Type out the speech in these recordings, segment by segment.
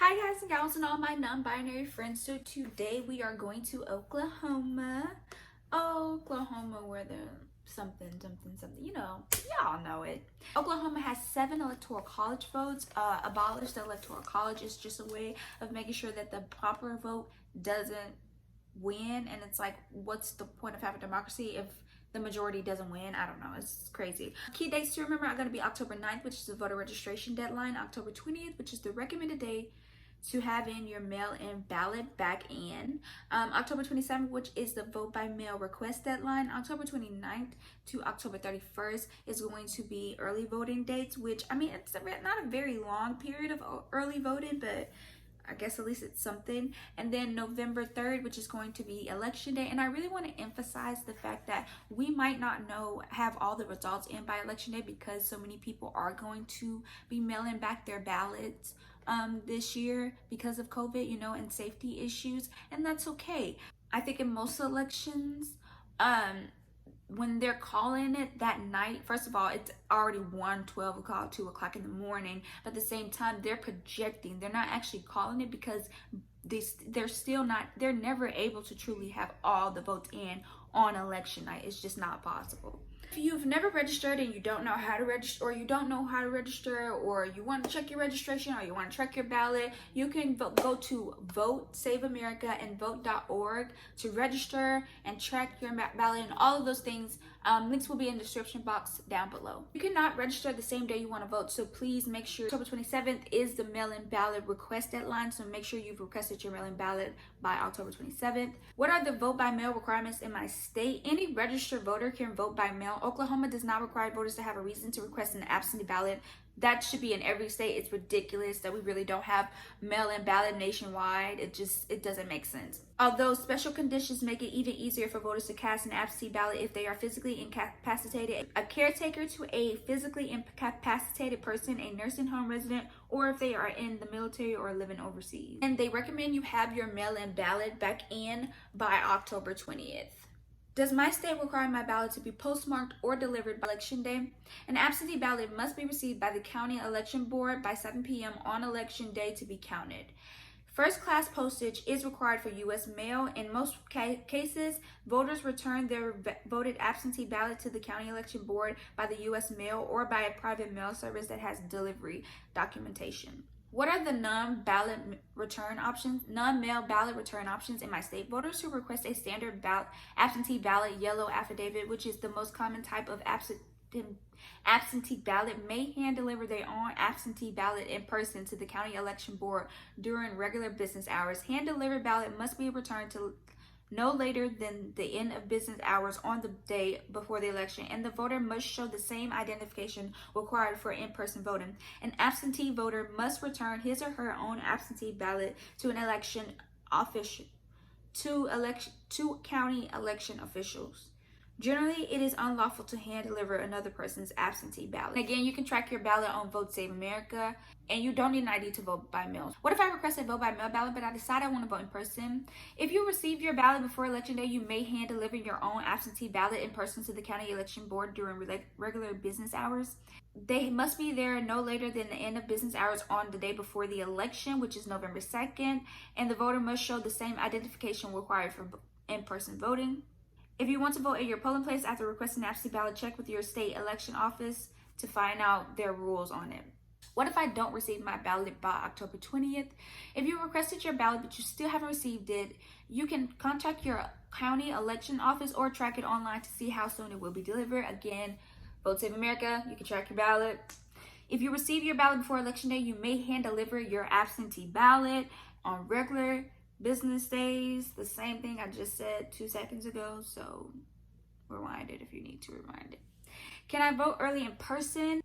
Hi guys and gals and all my non-binary friends. So today we are going to Oklahoma. Oklahoma, where the something, y'all know it. Oklahoma has 7 electoral college votes. Abolish the electoral college is just a way of making sure that the popular vote doesn't win. And it's like, what's the point of having democracy if the majority doesn't win? I don't know. It's crazy. Key dates to remember are going to be October 9th, which is the voter registration deadline, October 20th, which is the recommended day to have in your mail-in ballot back in, October 27th, which is the vote by mail request deadline. October 29th to October 31st is going to be early voting dates, which, I mean, it's not a very long period of early voting, but I guess at least it's something. And then November 3rd, which is going to be election day. And I really want to emphasize the fact that we might not have all the results in by election day, because so many people are going to be mailing back their ballots this year because of COVID, and safety issues. And that's okay. I think in most elections, when they're calling it that night, first of all, it's already 12 o'clock, 2 o'clock in the morning. But at the same time, they're projecting. They're not actually calling it because they're never able to truly have all the votes in on election night. It's just not possible. If you've never registered and you don't know how to register, or you don't know how to register, or you want to check your registration, or you want to check your ballot, you can go to Vote Save America and vote.org to register and track your ballot and all of those things. Links will be in the description box down below. You cannot register the same day you want to vote, so please make sure October 27th is the mail-in ballot request deadline, so make sure you've requested your mail-in ballot by October 27th. What are the vote by mail requirements in my state? Any registered voter can vote by mail. Oklahoma does not require voters to have a reason to request an absentee ballot. That should be in every state. It's ridiculous that we really don't have mail-in ballot nationwide. It doesn't make sense. Although special conditions make it even easier for voters to cast an absentee ballot if they are physically incapacitated, a caretaker to a physically incapacitated person, a nursing home resident, or if they are in the military or living overseas. And they recommend you have your mail-in ballot back in by October 20th. Does my state require my ballot to be postmarked or delivered by election day? An absentee ballot must be received by the county election board by 7 p.m. on election day to be counted. First class postage is required for U.S. mail. In most cases, voters return their voted absentee ballot to the county election board by the U.S. mail or by a private mail service that has delivery documentation. What are the non-mail ballot return options in my state? Voters who request a standard absentee ballot yellow affidavit, which is the most common type of absentee ballot, may hand deliver their own absentee ballot in person to the county election board during regular business hours. Hand delivered ballot must be returned to no later than the end of business hours on the day before the election, and the voter must show the same identification required for in-person voting. An absentee voter must return his or her own absentee ballot to an election official, to county election officials. Generally, it is unlawful to hand deliver another person's absentee ballot. Again, you can track your ballot on Vote Save America, and you don't need an ID to vote by mail. What if I request a vote by mail ballot, but I decide I want to vote in person? If you receive your ballot before election day, you may hand deliver your own absentee ballot in person to the county election board during regular business hours. They must be there no later than the end of business hours on the day before the election, which is November 2nd, and the voter must show the same identification required for in-person voting. If you want to vote at your polling place after requesting an absentee ballot, check with your state election office to find out their rules on it. What if I don't receive my ballot by October 20th? If you requested your ballot but you still haven't received it, you can contact your county election office or track it online to see how soon it will be delivered. Again, Vote Save America, you can track your ballot. If you receive your ballot before election day, you may hand deliver your absentee ballot on regular business days. The same thing I just said 2 seconds ago, so rewind it if you need to rewind it. Can I vote early in person?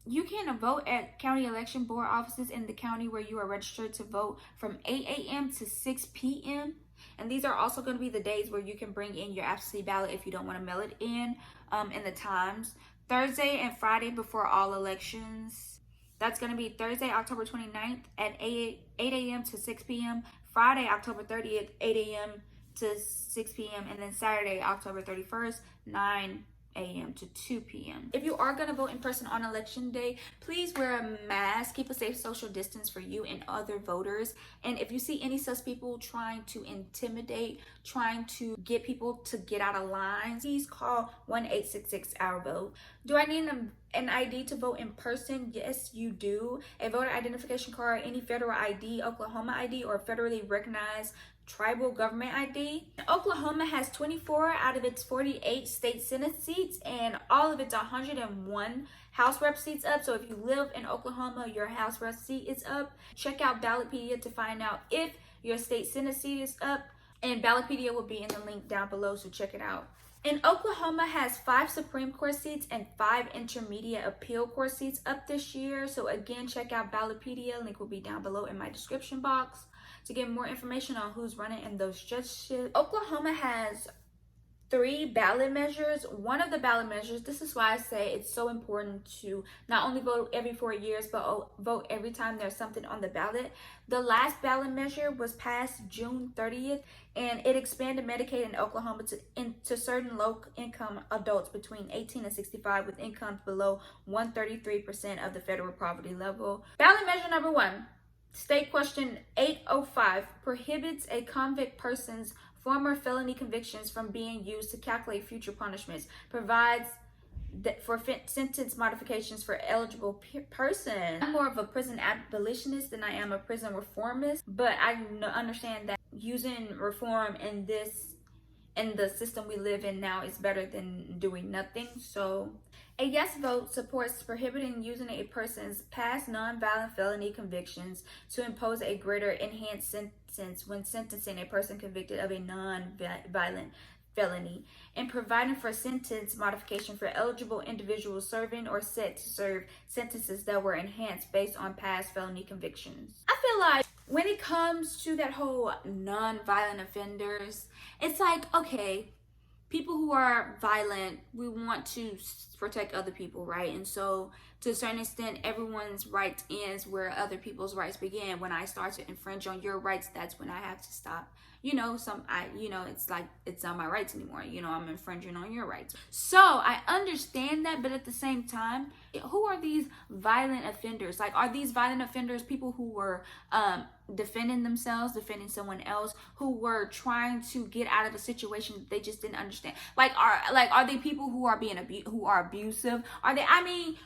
You can vote at county election board offices in the county where you are registered to vote from 8 a.m. to 6 p.m. And these are also going to be the days where you can bring in your absentee ballot if you don't want to mail it in the times. Thursday and Friday before all elections. That's going to be Thursday, October 29th at 8 a.m. to 6 p.m. Friday, October 30th, 8 a.m. to 6 p.m. And then Saturday, October 31st, 9 a.m. to 2 p.m. If you are going to vote in person on election day, please wear a mask, keep a safe social distance for you and other voters. And if you see any such people trying to intimidate, trying to get people to get out of line, please call 1-866-OUR-VOTE. Do I need an ID to vote in person? Yes, you do. A voter identification card, any federal ID, Oklahoma ID, or federally recognized tribal government ID. Oklahoma has 24 out of its 48 state Senate seats and all of its 101 House Rep seats up. So if you live in Oklahoma, your House Rep seat is up. Check out Ballotpedia to find out if your state Senate seat is up. And Ballotpedia will be in the link down below, so check it out. And Oklahoma has 5 Supreme Court seats and 5 Intermediate Appeal Court seats up this year. So again, check out Ballotpedia. Link will be down below in my description box to get more information on who's running in those judgeships. Oklahoma has 3 ballot measures. One of the ballot measures, this is why I say it's so important to not only vote every 4 years, but vote every time there's something on the ballot. The last ballot measure was passed June 30th, and it expanded Medicaid in Oklahoma to certain low-income adults between 18 and 65 with incomes below 133% of the federal poverty level. Ballot measure number 1, State Question 805, prohibits a convict person's former felony convictions from being used to calculate future punishments, provides for sentence modifications for eligible person. I'm more of a prison abolitionist than I am a prison reformist, but I understand that using reform in the system we live in now is better than doing nothing. So a yes vote supports prohibiting using a person's past non-violent felony convictions to impose a greater enhanced sentence when sentencing a person convicted of a non-violent felony, and providing for sentence modification for eligible individuals serving or set to serve sentences that were enhanced based on past felony convictions. I feel like when it comes to that whole non-violent offenders, it's like, okay, people who are violent, we want to protect other people, right? And so to a certain extent, everyone's rights ends where other people's rights begin. When I start to infringe on your rights, that's when I have to stop. It's like it's not my rights anymore. I'm infringing on your rights. So I understand that, but at the same time, who are these violent offenders? Like, are these violent offenders people who were defending themselves, defending someone else, who were trying to get out of a situation that they just didn't understand? Are they people who are who are abusive?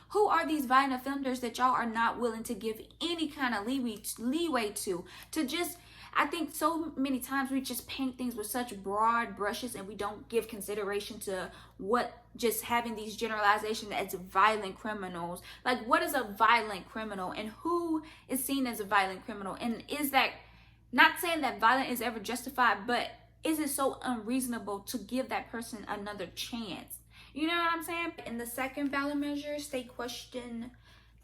Who are these violent offenders that y'all are not willing to give any kind of leeway to just? I think so many times we just paint things with such broad brushes and we don't give consideration to what just having these generalizations as violent criminals. Like, what is a violent criminal and who is seen as a violent criminal? And is that, not saying that violence is ever justified, but is it so unreasonable to give that person another chance? You know what I'm saying? In the second ballot measure, State Question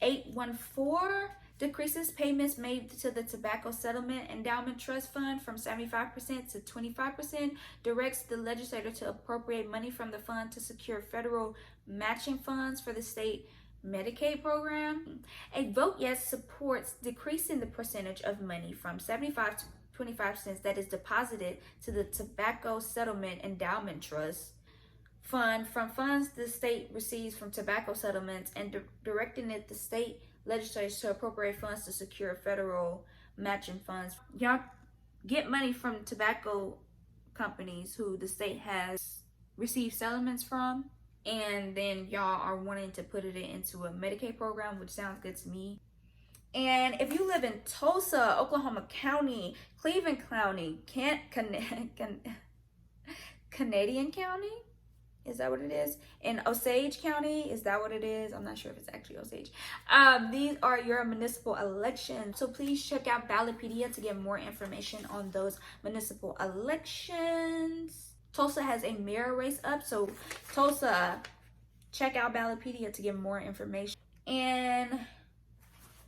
814, decreases payments made to the Tobacco Settlement Endowment Trust Fund from 75% to 25%, directs the legislature to appropriate money from the fund to secure federal matching funds for the state Medicaid program. A vote yes supports decreasing the percentage of money from 75 to 25% that is deposited to the Tobacco Settlement Endowment Trust Fund from funds the state receives from tobacco settlements, and directing the state legislatures to appropriate funds to secure federal matching funds. Y'all get money from tobacco companies who the state has received settlements from, and then y'all are wanting to put it into a Medicaid program, which sounds good to me. And if you live in Tulsa, Oklahoma County, Cleveland County, Canadian County, is that what it is? In Osage County, is that what it is? I'm not sure if it's actually Osage. These are your municipal elections. So please check out Ballotpedia to get more information on those municipal elections. Tulsa has a mayor race up. So Tulsa, check out Ballotpedia to get more information. And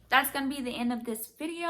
that's going to be the end of this video.